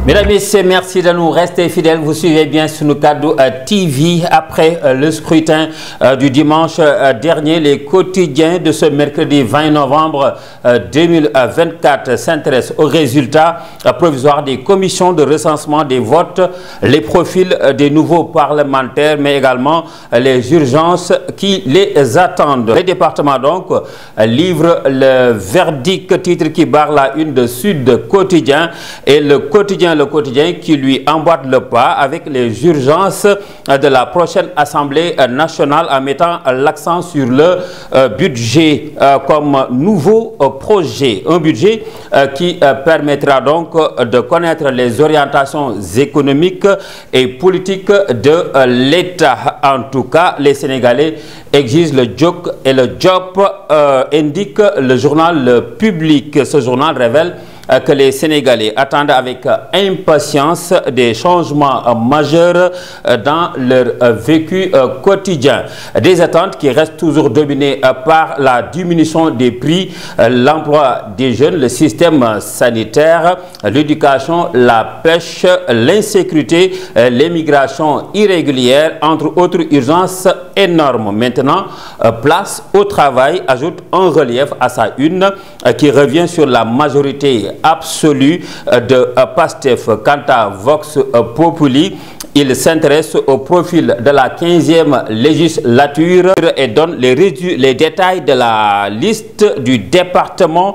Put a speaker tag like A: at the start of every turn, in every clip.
A: Mesdames et messieurs, merci de nous rester fidèles. Vous suivez bien Sunugadou TV. Après le scrutin du dimanche dernier, les quotidiens de ce mercredi 20 novembre 2024 s'intéressent aux résultats provisoires des commissions de recensement des votes, les profils des nouveaux parlementaires, mais également les urgences qui les attendent. Les départements donc livrent le verdict, titre qui barre la une de Sud Quotidien, et le quotidien qui lui emboîte le pas avec les urgences de la prochaine Assemblée nationale en mettant l'accent sur le budget comme nouveau projet. Un budget qui permettra donc de connaître les orientations économiques et politiques de l'État. En tout cas, les Sénégalais exigent le job et le job, indique le journal Public. Ce journal révèle que les Sénégalais attendent avec impatience des changements majeurs dans leur vécu quotidien. Des attentes qui restent toujours dominées par la diminution des prix, l'emploi des jeunes, le système sanitaire, l'éducation, la pêche, l'insécurité, l'immigration irrégulière, entre autres urgences énormes. Maintenant, place au travail, ajoute un relief à sa une qui revient sur la majorité absolue de Pastef. Quant à Vox Populi, il s'intéresse au profil de la 15e législature et donne les détails de la liste du département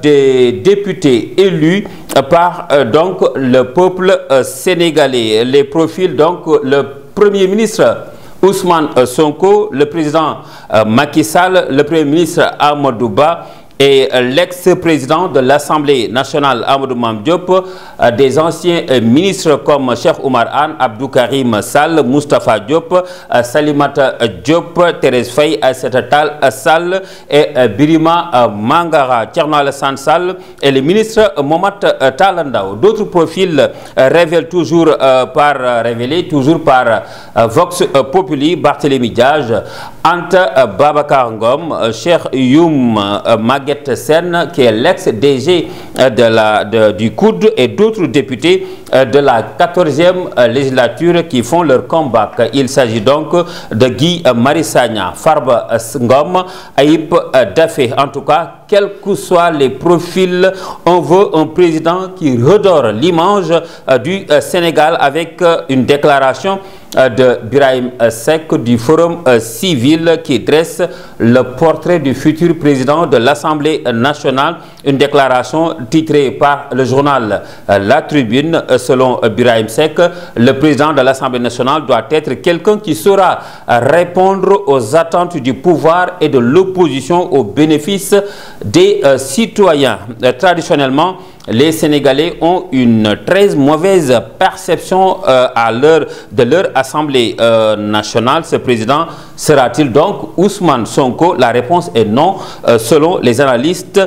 A: des députés élus par donc le peuple sénégalais. Les profils donc le Premier ministre Ousmane Sonko, le président Macky Sall, le Premier ministre Amadou Ba et l'ex-président de l'Assemblée nationale Amadou Mame Diop, des anciens ministres comme Cheikh Oumar Anne, Abdou Karim Sall, Moustapha Diop, Salimata Diop, Thérèse Faye, Aïssata Tall Sall et Birima Mangara, Thierno Alassane Sall et le ministre Mohamed Talla Ndao. D'autres profils révélés toujours par Vox Populi, Barthélémy Diaz, Anta Babacar Ngom, Cheikh Youm Maguette Sen, qui est l'ex-DG du COUD, et d'autres députés de la 14e législature qui font leur comeback. Il s'agit donc de Guy Marissagna, Farba Ngom, Aïb Dafé. En tout cas, quels que soient les profils, on veut un président qui redore l'image du Sénégal avec une déclaration de Birahim Seck du Forum civil qui dresse le portrait du futur président de l'Assemblée nationale. Une déclaration titrée par le journal La Tribune. Selon Birahim Seck, le président de l'Assemblée nationale doit être quelqu'un qui saura répondre aux attentes du pouvoir et de l'opposition au bénéfice des citoyens. Traditionnellement, les Sénégalais ont une très mauvaise perception de leur Assemblée nationale. Ce président sera-t-il donc Ousmane Sonko? La réponse est non. Selon les analystes,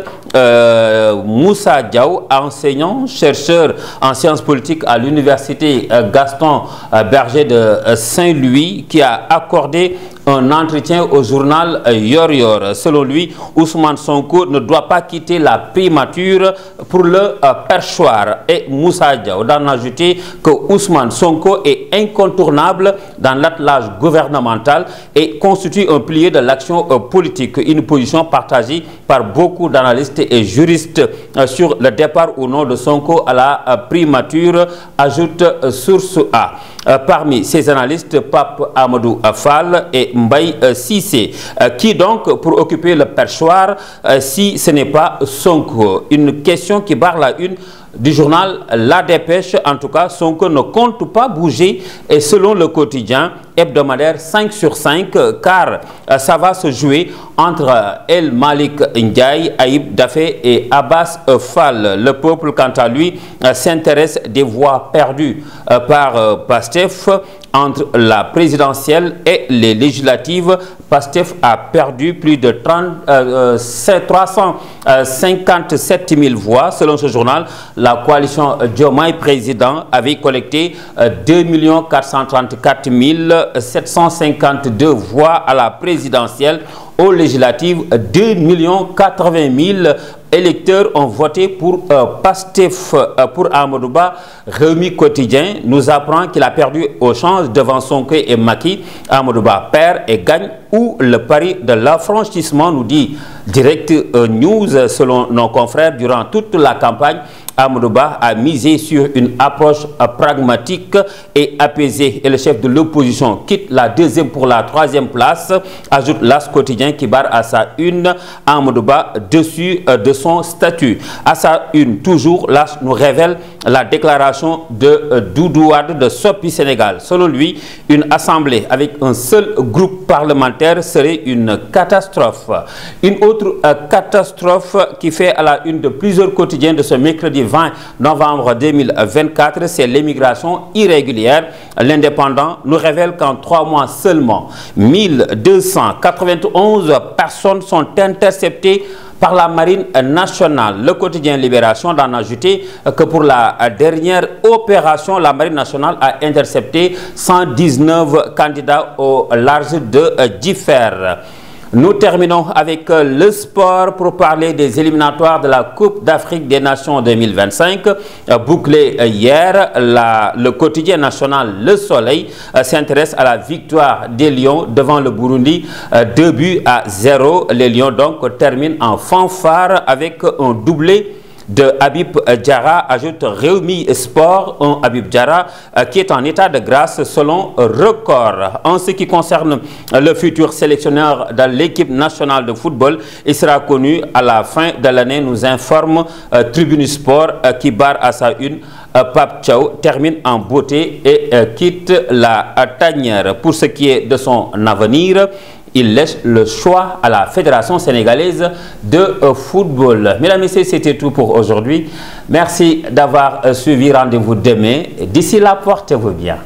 A: Moussa Diaw, enseignant, chercheur en sciences politiques à l'université Gaston Berger de Saint-Louis, qui a accordé un entretien au journal Yor Yor. Selon lui, Ousmane Sonko ne doit pas quitter la primature pour le perchoir. Et Moussa Diaw d'en ajouter que Ousmane Sonko est incontournable dans l'attelage gouvernemental et constitue un pilier de l'action politique. Une position partagée par beaucoup d'analystes et juristes sur le départ ou non de Sonko à la primature, ajoute Source A. Parmi ces analystes, Pape Amadou Fall et Mbaye Cissé. Qui donc pour occuper le perchoir si ce n'est pas Sonko? Une question qui barre la une du journal La Dépêche. En tout cas, Sonko ne compte pas bouger, et selon le quotidien hebdomadaire 5 sur 5, car ça va se jouer entre El Malik Ndiaye, Aïb Dafé et Abbas Fall. Le peuple, quant à lui, s'intéresse des voix perdues par Pastef entre la présidentielle et les législatives. Pastef a perdu plus de 357 000 voix. Selon ce journal, la coalition Diomaye président avait collecté 2 434 752 voix à la présidentielle. Aux législatives, 2 080 000 électeurs ont voté pour Pastef pour Amadou Ba. Rewmi Quotidien nous apprend qu'il a perdu au change devant Sonko et Macky. Amadou Ba perd et gagne ou le pari de l'affranchissement, nous dit Direct News. Selon nos confrères, durant toute la campagne, Amadou Ba a misé sur une approche pragmatique et apaisée. Et le chef de l'opposition quitte la deuxième pour la troisième place, ajoute l'As Quotidien qui barre à sa une Amadou Ba dessus de son statut. À sa une, toujours, l'As nous révèle la déclaration de Doudou Wade de Sopi Sénégal. Selon lui, une assemblée avec un seul groupe parlementaire serait une catastrophe. Une autre catastrophe qui fait à la une de plusieurs quotidiens de ce mercredi 20 novembre 2024, c'est l'immigration irrégulière. L'Indépendant nous révèle qu'en 3 mois seulement, 1291 personnes sont interceptées par la Marine nationale. Le quotidien Libération d'en ajouter que pour la dernière opération, la Marine nationale a intercepté 119 candidats au large de Differ. Nous terminons avec le sport pour parler des éliminatoires de la Coupe d'Afrique des Nations 2025. Bouclé hier, le quotidien national Le Soleil s'intéresse à la victoire des Lions devant le Burundi, 2-0. Les Lions donc terminent en fanfare avec un doublé de Habib Diarra, ajoute Rewmi Sport, un Habib Diarra qui est en état de grâce selon Record. En ce qui concerne le futur sélectionneur de l'équipe nationale de football, il sera connu à la fin de l'année, nous informe Tribune Sport qui barre à sa une. Pape Thiaw termine en beauté et quitte la tanière. Pour ce qui est de son avenir, il laisse le choix à la Fédération sénégalaise de football. Mesdames et messieurs, c'était tout pour aujourd'hui. Merci d'avoir suivi. Rendez-vous demain. D'ici là, portez-vous bien.